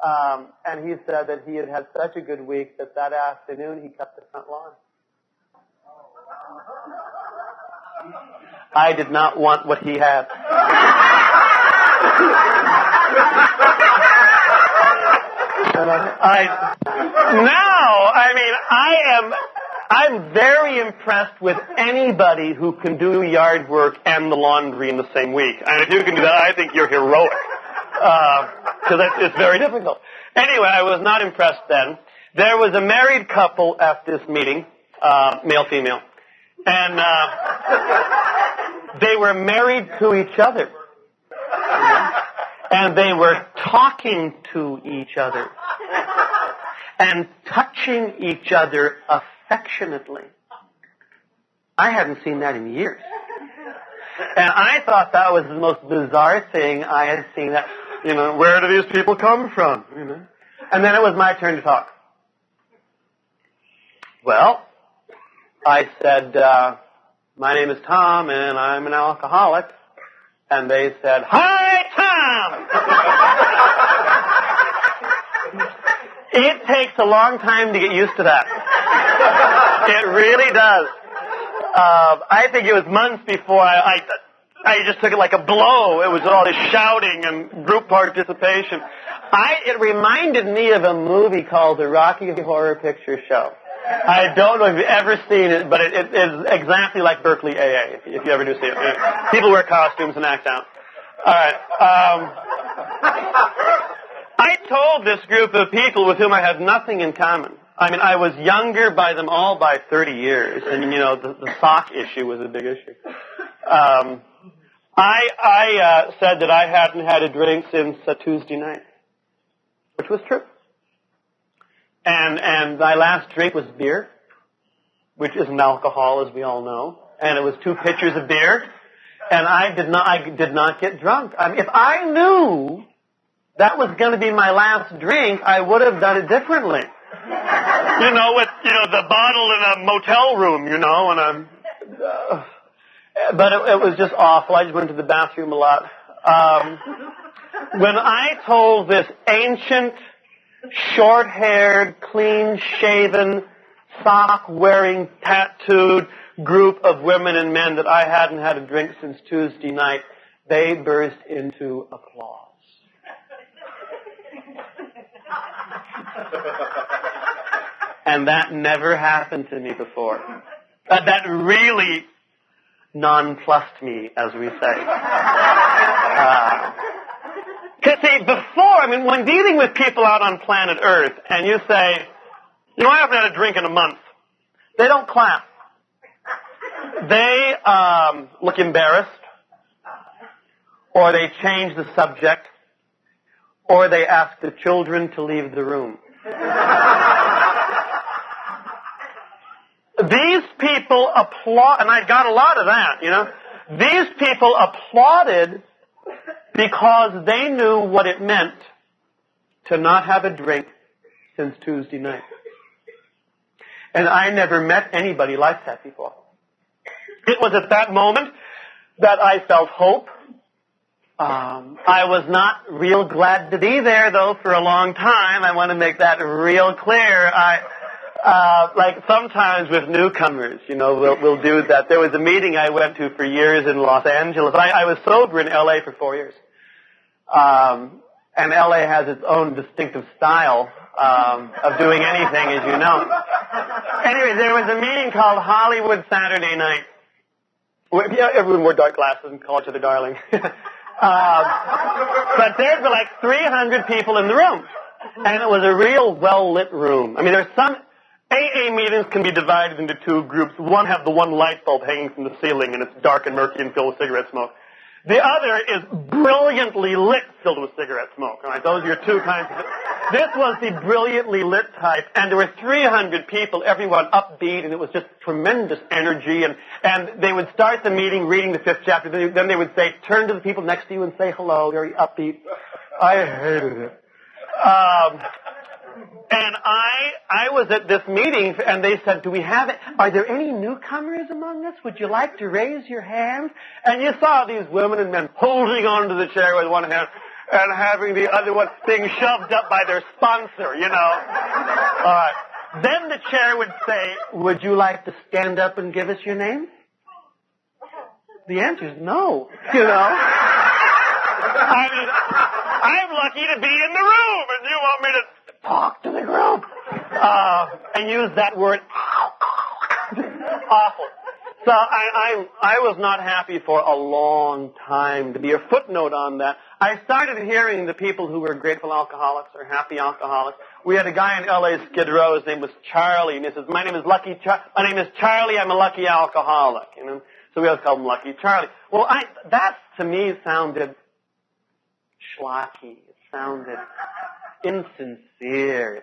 And he said that he had had such a good week that afternoon he kept the front lawn. I did not want what he had. I'm very impressed with anybody who can do yard work and the laundry in the same week. And if you can do that, I think you're heroic. Because it's very difficult. Anyway, I was not impressed then. There was a married couple at this meeting, male-female. And they were married to each other. And they were talking to each other. And touching each other affectionately. I hadn't seen that in years. And I thought that was the most bizarre thing I had seen. That, where do these people come from? And then it was my turn to talk. Well, I said, my name is Tom, and I'm an alcoholic. And they said, "Hi, Tom!" It takes a long time to get used to that. It really does. I think it was months before I just took it like a blow. It was all this shouting and group participation. It reminded me of a movie called The Rocky Horror Picture Show. I don't know if you've ever seen it, but it is exactly like Berkeley AA, if you ever do see it. People wear costumes and act out. All right. I told this group of people with whom I had nothing in common. I mean, I was younger by them all by 30 years, and, the sock issue was a big issue. I said that I hadn't had a drink since Tuesday night, which was true. And my last drink was beer, which isn't alcohol, as we all know. And it was 2 pitchers of beer. And I did not get drunk. I mean, if I knew that was going to be my last drink, I would have done it differently. With the bottle in a motel room, but it was just awful. I just went to the bathroom a lot. When I told this ancient, short-haired, clean-shaven, sock-wearing, tattooed group of women and men that I hadn't had a drink since Tuesday night, they burst into applause. And that never happened to me before. That really nonplussed me, as we say. Because before, when dealing with people out on planet Earth, and you say, I haven't had a drink in a month, they don't clap. They look embarrassed, or they change the subject, or they ask the children to leave the room. These people applaud, and I got a lot of that, These people applauded because they knew what it meant to not have a drink since Tuesday night. And I never met anybody like that before. It was at that moment that I felt hope. I was not real glad to be there, though, for a long time. I want to make that real clear. Like sometimes with newcomers, we'll do that. There was a meeting I went to for years in Los Angeles. I was sober in L.A. for 4 years. And L.A. has its own distinctive style of doing anything, as you know. Anyway, there was a meeting called Hollywood Saturday Night. Everyone wore dark glasses and called each other darling. But there were like 300 people in the room. And it was a real well-lit room. There's some AA meetings can be divided into 2 groups. One have the one light bulb hanging from the ceiling, and it's dark and murky and filled with cigarette smoke. The other is brilliantly lit, filled with cigarette smoke. All right, those are your 2 kinds of. This was the brilliantly lit type, and there were 300 people, everyone upbeat, and it was just tremendous energy. And they would start the meeting reading the 5th chapter. Then they would say, turn to the people next to you and say hello, very upbeat. I hated it. And I was at this meeting, and they said, are there any newcomers among us? Would you like to raise your hand? And you saw these women and men holding onto the chair with one hand and having the other one being shoved up by their sponsor, All right. Then the chair would say, would you like to stand up and give us your name? The answer is no, I'm lucky to be in the room, and you want me to talk to the group and use that word. Awful. So I was not happy for a long time. To be a footnote on that, I started hearing the people who were grateful alcoholics or happy alcoholics. We had a guy in L.A. Skid Row. His name was Charlie, and he says, "My name is Charlie. I'm a lucky alcoholic." So we always called him Lucky Charlie. Well, that to me sounded schlocky. It sounded insincere.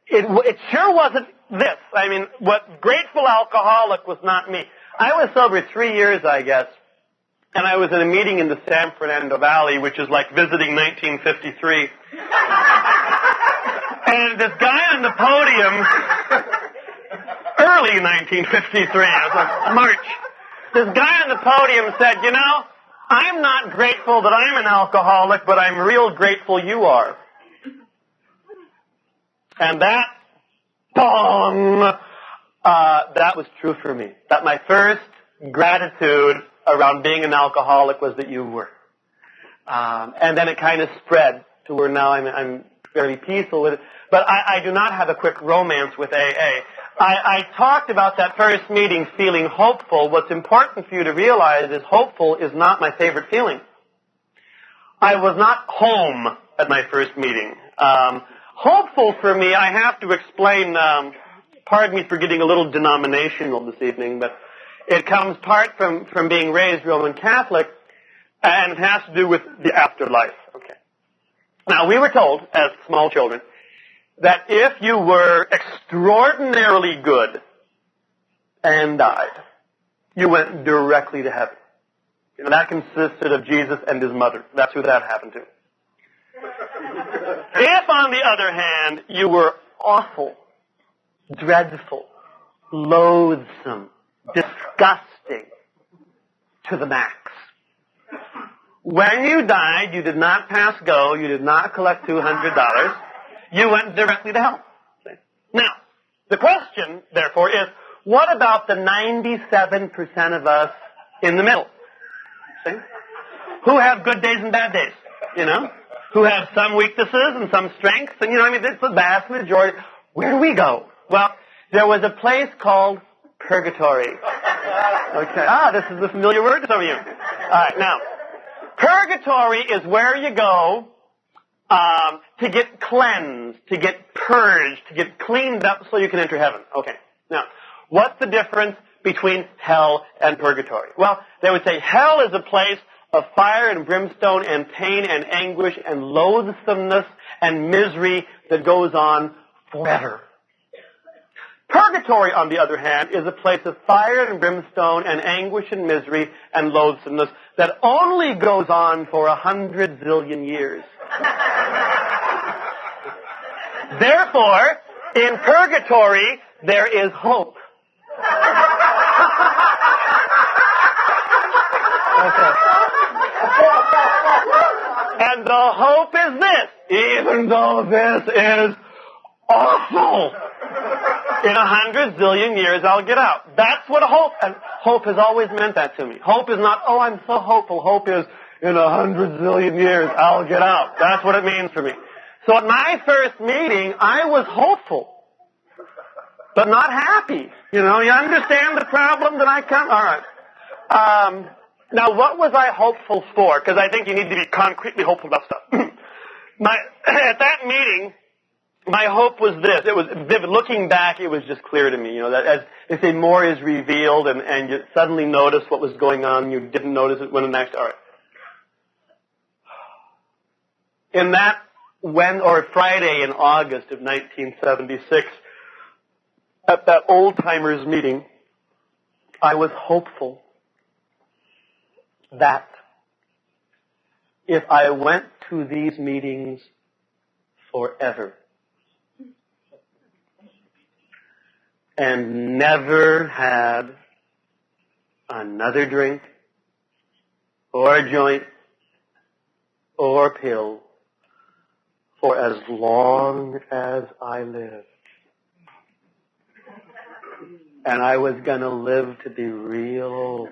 It sure wasn't this. What grateful alcoholic was not me. I was sober 3 years, I guess, and I was in a meeting in the San Fernando Valley, which is like visiting 1953. And this guy on the podium early 1953. It was like March. This guy on the podium said, you know, I'm not grateful that I'm an alcoholic, but I'm real grateful you are. And that, bong, that was true for me. That my first gratitude around being an alcoholic was that you were. And then it kind of spread to where now I'm very peaceful with it. But I do not have a quick romance with AA. I talked about that first meeting feeling hopeful. What's important for you to realize is hopeful is not my favorite feeling. I was not home at my first meeting. Hopeful for me, I have to explain, pardon me for getting a little denominational this evening, but it comes part from being raised Roman Catholic, and it has to do with the afterlife. Okay. Now, we were told, as small children, that if you were extraordinarily good and died, you went directly to heaven. You know, that consisted of Jesus and his mother. That's who that happened to. If, on the other hand, you were awful, dreadful, loathsome, disgusting to the max, when you died, you did not pass go, you did not collect $200, you went directly to hell. Now, the question, therefore, is, what about the 97% of us in the middle? See? Who have good days and bad days, you know? Who have some weaknesses and some strengths, and, you know, I mean, it's the vast majority. Where do we go? Well, there was a place called purgatory. Okay. This is a familiar word to some of you. All right, now, purgatory is where you go to get cleansed, to get purged, to get cleaned up so you can enter heaven. Okay. Now, what's the difference between hell and purgatory? Well, they would say hell is a place of fire and brimstone and pain and anguish and loathsomeness and misery that goes on forever. Purgatory, on the other hand, is a place of fire and brimstone and anguish and misery and loathsomeness that only goes on for 100 zillion years. Therefore, in purgatory, there is hope. Okay. And the hope is this, even though this is awful, in 100 zillion years I'll get out. That's what hope, and hope has always meant that to me. Hope is not, oh, I'm so hopeful. Hope is, in 100 zillion years I'll get out. That's what it means for me. So at my first meeting, I was hopeful, but not happy. You know, you understand the problem that I come, all right. Now, what was I hopeful for? Because I think you need to be concretely hopeful about stuff. At that meeting, my hope was this. It was vivid. Looking back, it was just clear to me, you know, that as they say, more is revealed, and you suddenly notice what was going on. You didn't notice it when the next. All right. In that Friday in August of 1976, at that old-timers meeting, I was hopeful that if I went to these meetings forever and never had another drink or a joint or a pill for as long as I lived, and I was going to live to be real old.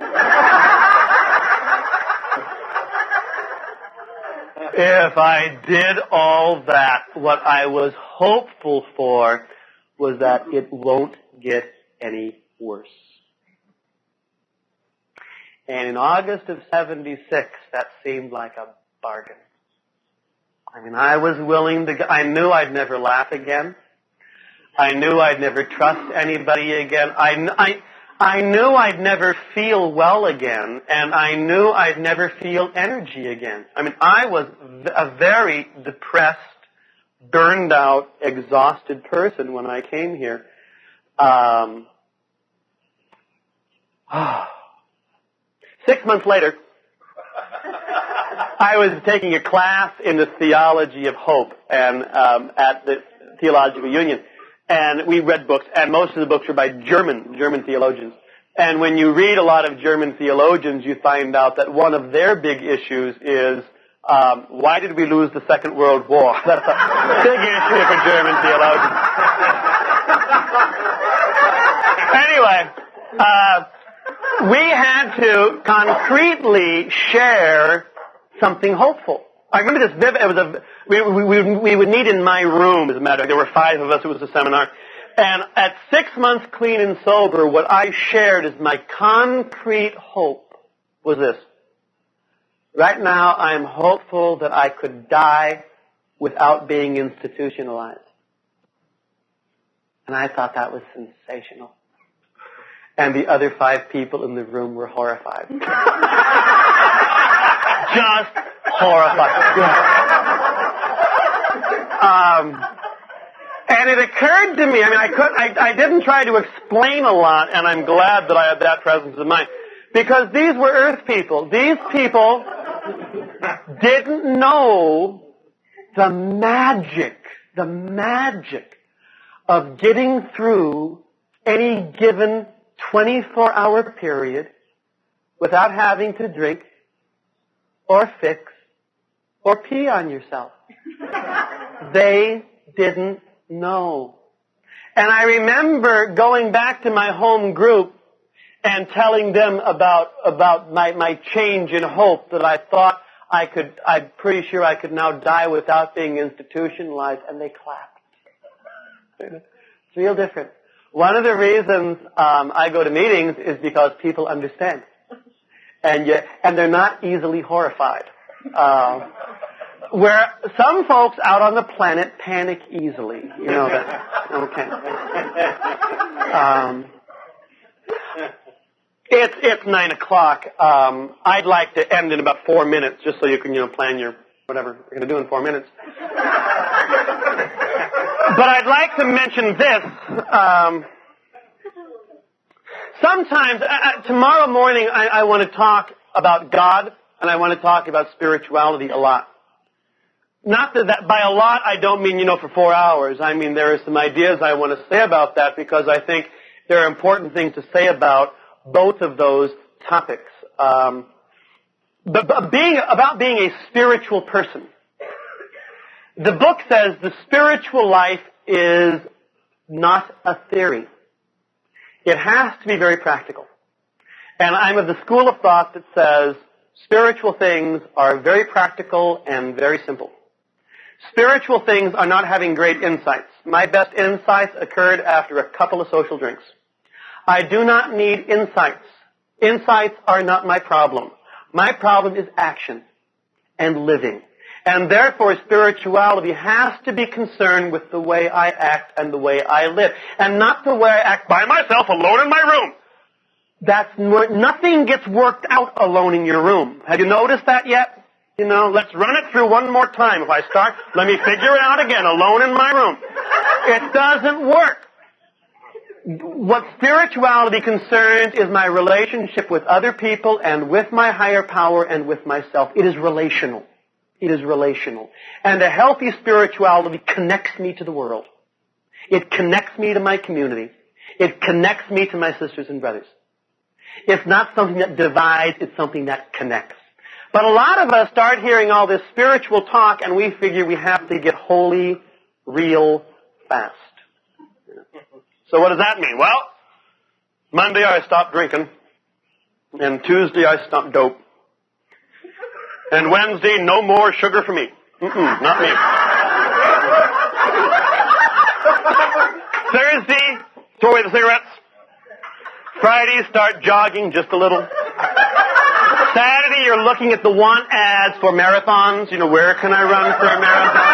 If I did all that, what I was hopeful for was that it won't get any worse. And in August of 76, that seemed like a bargain. I mean, I was willing to, I knew I'd never laugh again. I knew I'd never trust anybody again. I knew I'd never feel well again, and I knew I'd never feel energy again. I mean, I was a very depressed, burned out, exhausted person when I came here. 6 months later, I was taking a class in the theology of hope and at the Theological Union. and we read books, and most of the books were by German theologians. And when you read a lot of German theologians, you find out that one of their big issues is, why did we lose the Second World War? That's a big issue for German theologians. Anyway, we had to concretely share something hopeful. I remember this vivid. It was we would meet in my room, as a matter of fact. There were 5 of us. It was a seminar. And at 6 months clean and sober, what I shared as my concrete hope was this. Right now, I'm hopeful that I could die without being institutionalized. And I thought that was sensational. And the other 5 people in the room were horrified. Just horrified. And it occurred to me, I didn't try to explain a lot, and I'm glad that I had that presence of mind. Because these were earth people. These people didn't know the magic of getting through any given 24-hour period without having to drink or fix or pee on yourself. They didn't know. And I remember going back to my home group and telling them about my change in hope, that I thought I'm pretty sure I could now die without being institutionalized, and they clapped. It's real different. One of the reasons I go to meetings is because people understand. And they're not easily horrified. Where some folks out on the planet panic easily. You know that. Okay. It's 9 o'clock. I'd like to end in about 4 minutes, just so you can, plan your whatever you're going to do in 4 minutes. But I'd like to mention this. Sometimes, tomorrow morning, I want to talk about God, and I want to talk about spirituality a lot. Not that by a lot, I don't mean, for 4 hours. I mean, there are some ideas I want to say about that, because I think there are important things to say about both of those topics. About being a spiritual person. The book says the spiritual life is not a theory. It has to be very practical. And I'm of the school of thought that says spiritual things are very practical and very simple. Spiritual things are not having great insights. My best insights occurred after a couple of social drinks. I do not need insights. Insights are not my problem. My problem is action and living. And therefore, spirituality has to be concerned with the way I act and the way I live. And not the way I act by myself alone in my room. Nothing gets worked out alone in your room. Have you noticed that yet? Let's run it through one more time. If I start, let me figure it out again, alone in my room. It doesn't work. What spirituality concerns is my relationship with other people and with my higher power and with myself. It is relational. It is relational. And a healthy spirituality connects me to the world. It connects me to my community. It connects me to my sisters and brothers. It's not something that divides, it's something that connects. But a lot of us start hearing all this spiritual talk and we figure we have to get holy real fast. So what does that mean? Well, Monday I stopped drinking, and Tuesday I stopped dope. And Wednesday, no more sugar for me. Not me. Thursday, throw away the cigarettes. Friday, start jogging just a little. Saturday, you're looking at the want ads for marathons. Where can I run for a marathon?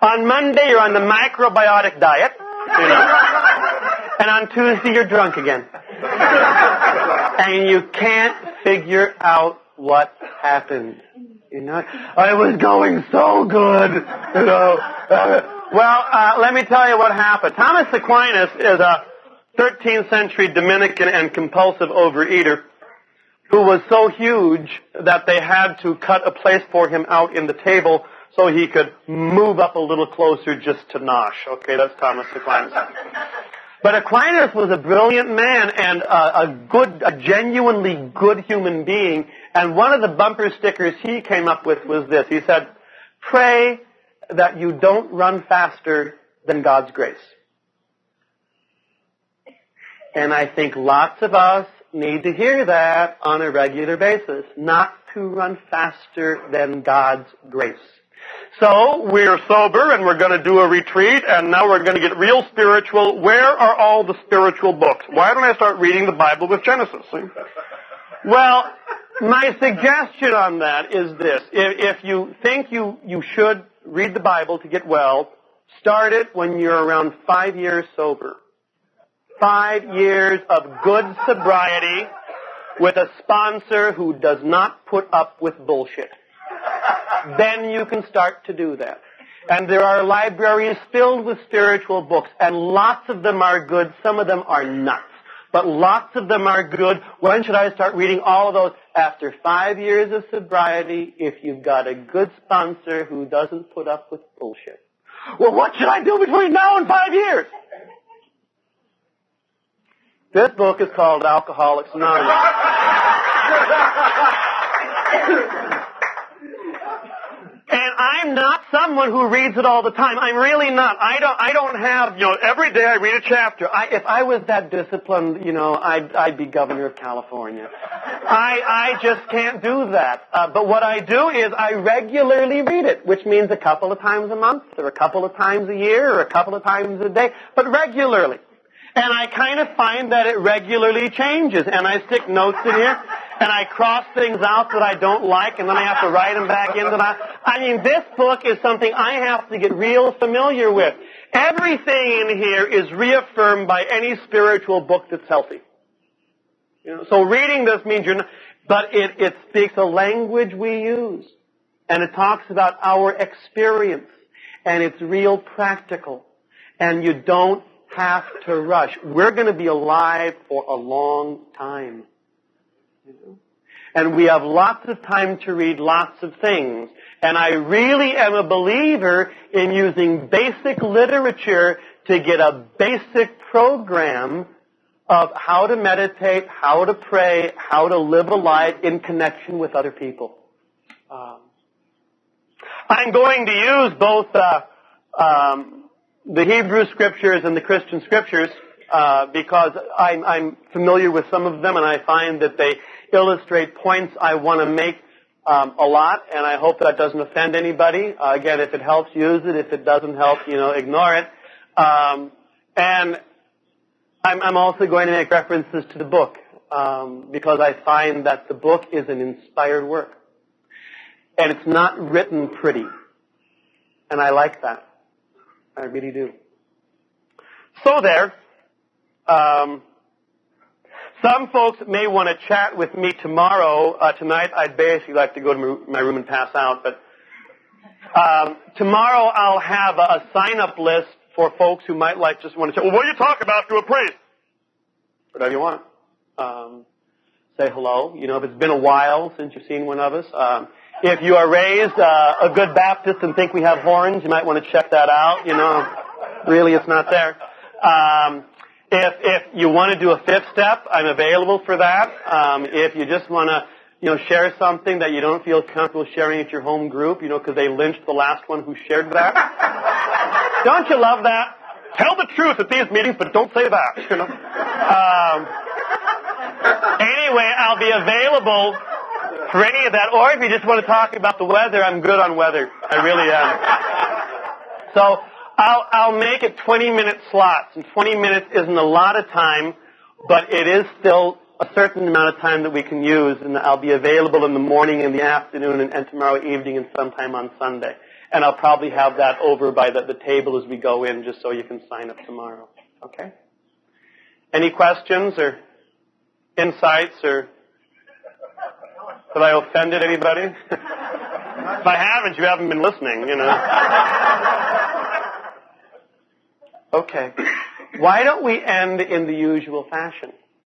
On Monday, you're on the microbiotic diet. And on Tuesday, you're drunk again. And you can't figure out what happened. I was going so good. Let me tell you what happened. Thomas Aquinas is a 13th century Dominican and compulsive overeater who was so huge that they had to cut a place for him out in the table so he could move up a little closer just to nosh. Okay, that's Thomas Aquinas. But Aquinas was a brilliant man and a genuinely good human being. And one of the bumper stickers he came up with was this. He said, "Pray that you don't run faster than God's grace." And I think lots of us need to hear that on a regular basis. Not to run faster than God's grace. So, we're sober and we're going to do a retreat and now we're going to get real spiritual. Where are all the spiritual books? Why don't I start reading the Bible with Genesis? See? Well, my suggestion on that is this. If you think you should read the Bible to get well, start it when you're around 5 years sober. 5 years of good sobriety with a sponsor who does not put up with bullshit. Then you can start to do that. And there are libraries filled with spiritual books, and lots of them are good. Some of them are nuts. But lots of them are good. When should I start reading all of those? After 5 years of sobriety, if you've got a good sponsor who doesn't put up with bullshit. Well, what should I do between now and 5 years? This book is called Alcoholics Anonymous. And I'm not someone who reads it all the time. I'm really not. I don't have, every day I read a chapter. If I was that disciplined, I'd be governor of California. I just can't do that. But what I do is I regularly read it, which means a couple of times a month, or a couple of times a year, or a couple of times a day, but regularly. And I kind of find that it regularly changes. And I stick notes in here, and I cross things out that I don't like, and then I have to write them back in. This book is something I have to get real familiar with. Everything in here is reaffirmed by any spiritual book that's healthy. So reading this means you're not, but it speaks a language we use. And it talks about our experience. And it's real practical. And you don't have to rush. We're going to be alive for a long time. And we have lots of time to read lots of things. And I really am a believer in using basic literature to get a basic program of how to meditate, how to pray, how to live a life in connection with other people. I'm going to use both the Hebrew scriptures and the Christian scriptures because I'm familiar with some of them, and I find that they illustrate points I want to make a lot, and I hope that doesn't offend anybody. Again, if it helps, use it. If it doesn't help, ignore it. And I'm also going to make references to the book because I find that the book is an inspired work. And it's not written pretty. And I like that. I really do. So there. Some folks may want to chat with me tomorrow. Tonight, I'd basically like to go to my room and pass out. But tomorrow, I'll have a sign-up list for folks who might just want to chat. Well, what do you talk about to a priest? Whatever you want. Say hello. If it's been a while since you've seen one of us. If you are raised a good Baptist and think we have horns, you might want to check that out. Really, it's not there. If you want to do a fifth step, I'm available for that. If you just want to, share something that you don't feel comfortable sharing at your home group, because they lynched the last one who shared that. Don't you love that? Tell the truth at these meetings, but don't say that. Anyway, I'll be available for any of that. Or if you just want to talk about the weather, I'm good on weather. I really am. So I'll make it 20-minute slots, and 20 minutes isn't a lot of time, but it is still a certain amount of time that we can use, and I'll be available in the morning, in the afternoon, and tomorrow evening, and sometime on Sunday. And I'll probably have that over by the table as we go in, just so you can sign up tomorrow. Okay? Any questions or insights, or have I offended anybody? If I haven't, you haven't been listening, Okay. Why don't we end in the usual fashion?